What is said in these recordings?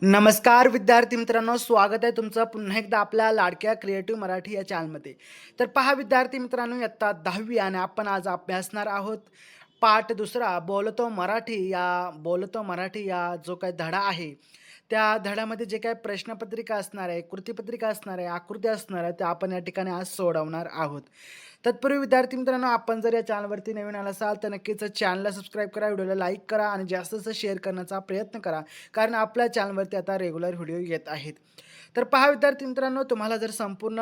नमस्कार विद्यार्थी मित्रांनो, स्वागत आहे तुमचं पुन्हा एकदा आपल्या लाडक्या क्रिएटिव्ह मराठी या चॅनलमध्ये. तर पहा विद्यार्थी मित्रांनो, इयत्ता 10वी आणि आपण आज अभ्यासणार आहोत पाठ दुसरा बोलतो मराठी या जो काही धडा आहे, त्या धड्यामध्ये जे काही प्रश्नपत्रिका असणार आहे, कृतीपत्रिका असणार आहे, आकृती असणार आहे, त्या आपण या ठिकाणी आज सोडवणार आहोत. तत्पूर्वी विद्यार्थी मित्रांनो, आपण जर या चॅनलवरती नवीन आला असाल तर नक्कीच चॅनलला सबस्क्राईब करा, व्हिडिओला लाईक करा आणि जास्तीत जास्त शेअर करण्याचा प्रयत्न करा. कारण आपल्या चॅनलवरती आता रेग्युलर व्हिडिओ येत आहेत. तर पहा विद्यार्थी मित्रांनो, तुम्हाला जर संपूर्ण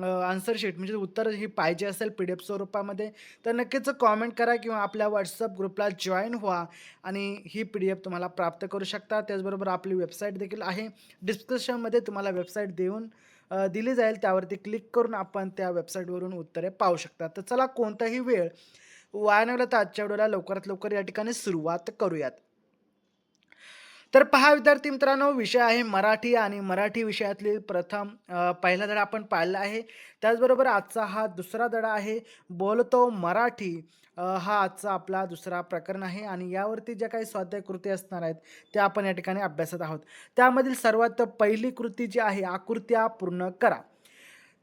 आन्सर शीट म्हणजे उत्तर ही पाहिजे असेल PDF स्वरूपामध्ये, तर नक्कीच कॉमेंट करा किंवा आपल्या WhatsApp ग्रुपला जॉइन व्हा आणि ही PDF तुम्हाला प्राप्त करू शकता. त्याचबरोबर आपली वेबसाईट देखील आहे. डिस्क्रिप्शनमध्ये तुम्हाला वेबसाईट दिली जाईल. त्यावरती क्लिक करून आपण त्या वेबसाईटवरून उत्तरे पाहू शकता. तर चला कोणताही वेळ वाया न घालवता आजच्या व्हिडिओला लवकरात लवकर या ठिकाणी सुरुवात करूयात. तर पहा विद्यार्थी मित्रांनो, विषय आहे मराठी आणि मराठी विषयातील पहिला धडा आपण पाहिला आहे. त्याचबरोबर आजचा हा दुसरा धडा आहे. बोलतो मराठी हा आजचा आपला दुसरा प्रकरण आहे आणि यावरती ज्या काही स्वाध्याय कृती असणार आहेत, त्या आपण या ठिकाणी अभ्यासत आहोत. त्यामधील सर्वात पहिली कृती जी आहे, आकृत्या पूर्ण करा.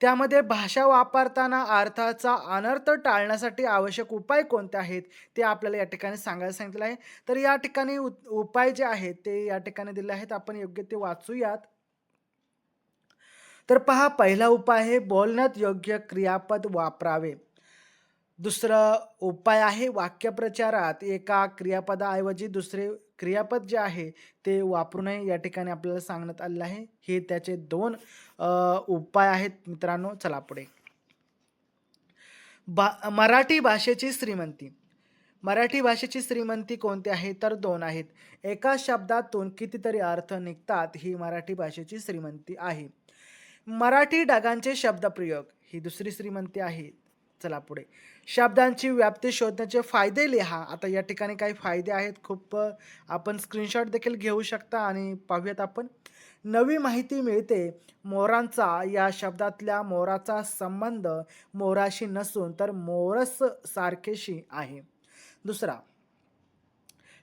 त्यामध्ये भाषा वापरताना अर्थाचा अनर्थ टाळण्यासाठी आवश्यक उपाय कोणते आहेत, ते आपल्याला या ठिकाणी सांगायला सांगितलं आहे. तर या ठिकाणी उपाय जे आहेत, ते या ठिकाणी दिले आहेत. आपण योग्य ते वाचूयात. तर पहा पहिला उपाय आहे, बोलण्यात योग्य क्रियापद वापरावे. दुसरं उपाय आहे, वाक्यप्रचारात एका क्रियापदाऐवजी दुसरे क्रियापद जे आहे ते वापरू नये, या ठिकाणी आपल्याला सांगण्यात आलेलं आहे. हे त्याचे 2 उपाय आहेत मित्रांनो. चला पुढे. मराठी भाषेची श्रीमंती. मराठी भाषेची श्रीमंती कोणती आहे? तर 2 आहेत. एका शब्दातून कितीतरी अर्थ निघतात, ही मराठी भाषेची श्रीमंती आहे. मराठी ढगांचे शब्दप्रयोग ही दुसरी श्रीमंती आहे. चला पुढे. शब्दांची व्याप्ती शोधण्याचे फायदे लिहा. आता या ठिकाणी काही फायदे आहेत. खूप आपण स्क्रीनशॉट देखील घेऊ शकता आणि पाहूयात आपण. नवी माहिती मिळते. मोरांचा या शब्दातल्या मोराचा संबंध मोराशी नसून तर मोरस सारखेशी आहे. दुसरा,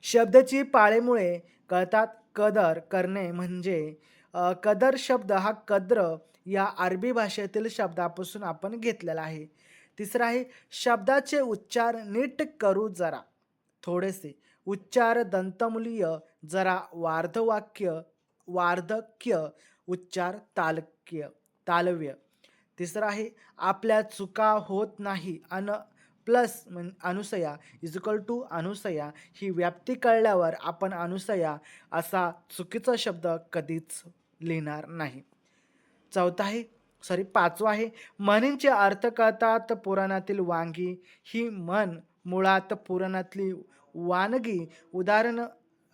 शब्दाची पाळेमुळे कळतात. कदर करणे म्हणजे कदर शब्द हा कद्र या अरबी भाषेतील शब्दापासून आपण घेतलेला आहे. तिसरा आहे, शब्दाचे उच्चार नीट करू जरा. थोडेसे उच्चार दंतमुलीय, जरा वार्धक्य, उच्चार तालव्य. तिसरं आहे, आपल्या चुका होत नाही प्लस अनुसया इज इक्वल टू अनुसया ही व्याप्ती कळल्यावर आपण अनुसया असा चुकीचा शब्द कधीच लिहिणार नाही. चौथा आहे, पाचवा आहे, म्हणींचे अर्थ कळतात. पुराणातील वांगी ही म्हण मुळात पुराणातली वानगी. उदाहरण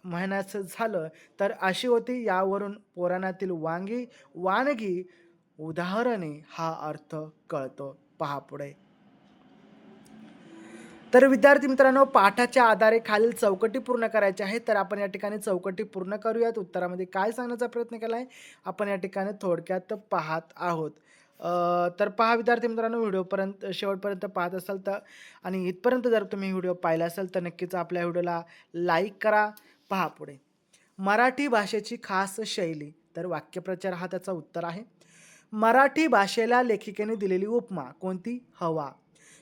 म्हणायचं झालं तर अशी होती. यावरून पुराणातील वानगी उदाहरणे हा अर्थ कळतो. पहा पुढे. तर विद्यार्थी मित्रांनो, पाठाच्या आधारे खालील चौकटी पूर्ण करायच्या आहेत. तर आपण या ठिकाणी चौकटी पूर्ण करूयात. उत्तरामध्ये काय सांगण्याचा प्रयत्न केला आहे, आपण या ठिकाणी थोडक्यात पाहत आहोत. तर पहा विद्यार्थी मित्रांनो, शेवटपर्यंत पाहत असाल तर आणि इथपर्यंत जर तुम्ही व्हिडिओ पाहिला असेल तर नक्कीच आपल्या व्हिडिओला लाईक करा. पहा पुढे. मराठी भाषेची खास शैली. तर वाक्यप्रचार हा त्याचा उत्तर आहे. मराठी भाषेला लेखिकेने दिलेली उपमा कोणती? हवा.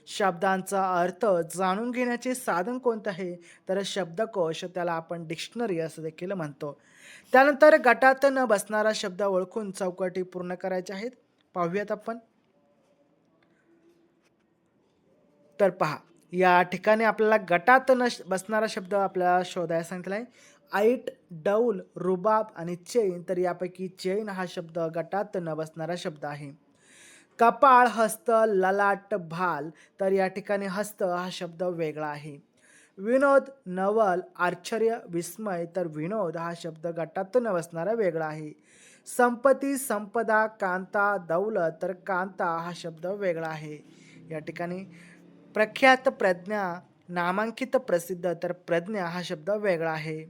शब्दांचा अर्थ जाणून घेण्याचे साधन कोणतं आहे? तर शब्दकोश, त्याला आपण डिक्शनरी असं देखील म्हणतो. त्यानंतर गटात न बसणारा शब्द ओळखून चौकटी पूर्ण करायच्या आहेत. पाहूयात आपण. तर पहा, या ठिकाणी आपल्याला गटात बसणारा शब्द आपल्याला शोधायला सांगितला आहे. ऐट, डौल, रुबाब आणि चैन. तर यापैकी चैन हा शब्द गटात न बसणारा शब्द आहे. कपाळ, हस्त, ललाट, भाल. तर या ठिकाणी हस्त हा शब्द वेगळा आहे. विनोद, नवल, आश्चर्य, विस्मय. तर विनोद हा शब्द गटात न बसणारा वेगळा आहे. संपत्ती, संपदा, कांता, दौलत. तर कांता हा शब्द वेगळा आहे. या ठिकाणी प्रख्यात, प्रज्ञा, नामांकित, प्रसिद्ध. तर प्रज्ञा हा शब्द वेगळा आहे.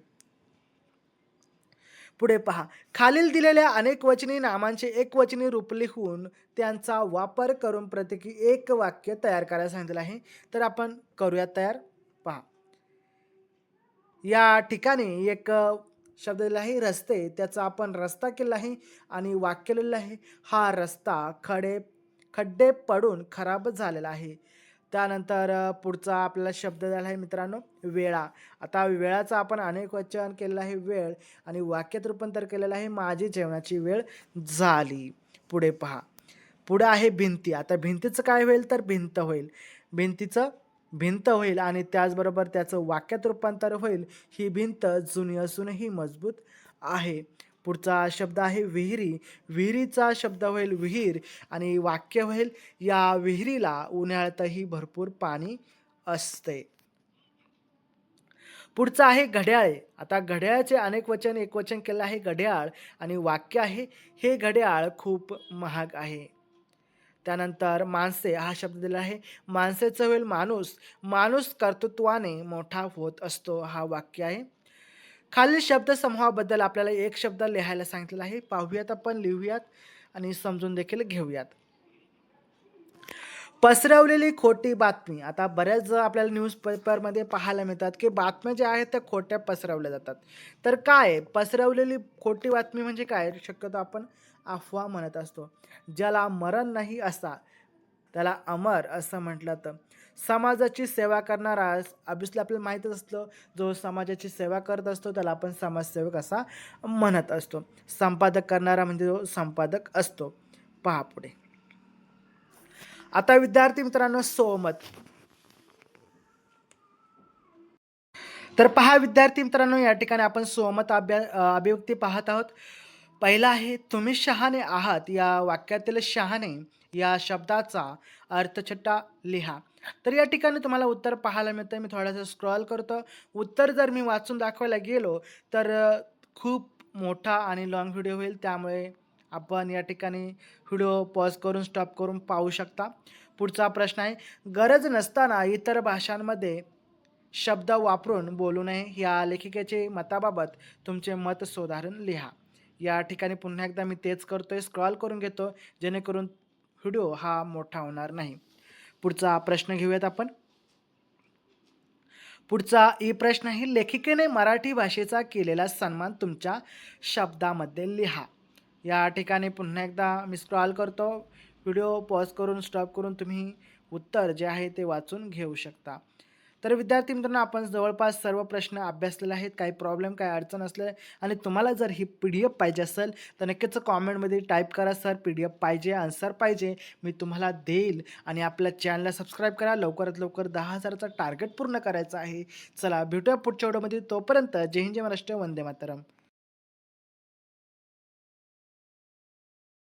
पुढे पहा, खालील दिलेल्या अनेकवचनी नामांचे एकवचनी रूप लिहून त्यांचा वापर करून प्रत्येकी एक वाक्य तयार करायला सांगितलं आहे. तर आपण करूया तयार. पहा, या ठिकाणी एक शब्द दिला आहे रस्ते, त्याचा आपण रस्ता केला आहे आणि वाक्य लिहिलेलं आहे, हा रस्ता खड्डे पडून खराब झालेला आहे. त्यानंतर पुढचा आपल्याला शब्द दिला आहे मित्रांनो वेळा. आता वेळाचं आपण अनेक वचन केलेलं आहे वेळ आणि वाक्यात रूपांतर केलेलं आहे माझी जेवणाची वेळ झाली. पुढे पहा. पुढे आहे भिंती. आता भिंतीचं काय होईल तर भिंत होईल. भिंतीचं भिंत होईल आणि त्याचबरोबर त्याचं वाक्यात रूपांतर होईल ही भिंत जुनी असूनही मजबूत आहे. पुढचा शब्द आहे विहिरी. विहिरीचा शब्द होईल विहीर आणि वाक्य होईल या विहिरीला उन्हाळ्यातही भरपूर पाणी असते. पुढचं आहे घड्याळे. आता घड्याळाचे अनेक वचन एकवचन केलं आहे घड्याळ आणि वाक्य आहे हे घड्याळ खूप महाग आहे. त्यानंतर माणसे हा शब्द दिला आहे. माणसेचं होईल माणूस. माणूस कर्तृत्वाने मोठा होत असतो हा वाक्य आहे. खालील शब्दसमूहाबद्दल आपल्याला एक शब्द लिहायला सांगितलेला आहे. पाहूयात आपण लिहूयात आणि समजून देखील घेऊयात. पसरवलेली खोटी बातमी. आता बऱ्याच आपल्याला न्यूजपेपरमध्ये पाहायला मिळतात, की बातम्या ज्या आहेत त्या खोट्या पसरवल्या जातात. तर काय आहे? पसरवलेली खोटी बातमी म्हणजे काय? शक्यतो आपण अफवा म्हणत असतो. ज्याला मरण नाही असा, त्याला अमर असं म्हटलं जातं. समाजाची सेवा करणारा ऑब्व्हियसली आपल्याला माहीतच असतं, जो समाजाची सेवा करत असतो त्याला आपण समाजसेवक असा म्हणत असतो. संपादक करणारा म्हणजे जो संपादक असतो. पहा पुढे. आता विद्यार्थी मित्रांनो सोमत. तर पहा विद्यार्थी मित्रांनो या ठिकाणी आपण सोमत अभिव्यक्ती पाहत आहोत. पहिला आहे तुम्ही शहाणे आहात या वाक्यातील शहाणे या शब्दाचा अर्थछट्टा लिहा. तर या ठिकाणी तुम्हाला उत्तर पाहायला मिळतं. मी थोडंसं स्क्रॉल करतो. उत्तर जर मी वाचून दाखवायला गेलो तर खूप मोठा आणि लाँग व्हिडिओ होईल. त्यामुळे आपण या ठिकाणी व्हिडिओ पॉज करून स्टॉप करून पाहू शकता. पुढचा प्रश्न आहे गरज नसताना इतर भाषांमध्ये शब्द वापरून बोलू नये या लेखिकेचे मताबाबत तुमचे मत सुधारून लिहा. या ठिकाणी पुन्हा एकदा मी तेच करतोय स्क्रॉल करून घेतो जेणेकरून व्हिडिओ हा मोठा होणार नाही. पुढचा प्रश्न घेऊयात आपण. पुढचा ई प्रश्न आहे लेखिकेने मराठी भाषेचा केलेला सन्मान तुमच्या शब्दामध्ये लिहा. या ठिकाणी पुन्हा एकदा मी स्क्रॉल करतो. व्हिडिओ पॉज करून स्टॉप करून तुम्ही उत्तर जे आहे ते वाचून घेऊ शकता. तर विद्यार्थी मित्रांनो आपण जवळपास सर्व प्रश्न अभ्यासलेले आहेत. काही प्रॉब्लेम काही अडचण असले आणि तुम्हाला जर ही PDF पाहिजे असेल तर नक्कीच कॉमेंटमध्ये टाईप करा सर PDF पाहिजे, आन्सर पाहिजे. मी तुम्हाला देईल आणि आपल्या चॅनलला सबस्क्राईब करा. लवकरात लवकर 10,000चा टार्गेट पूर्ण करायचा आहे. चला भेटूया पुढच्या व्हिडिओमध्ये. तोपर्यंत जय हिंद जय महाराष्ट्र वंदे मातरम.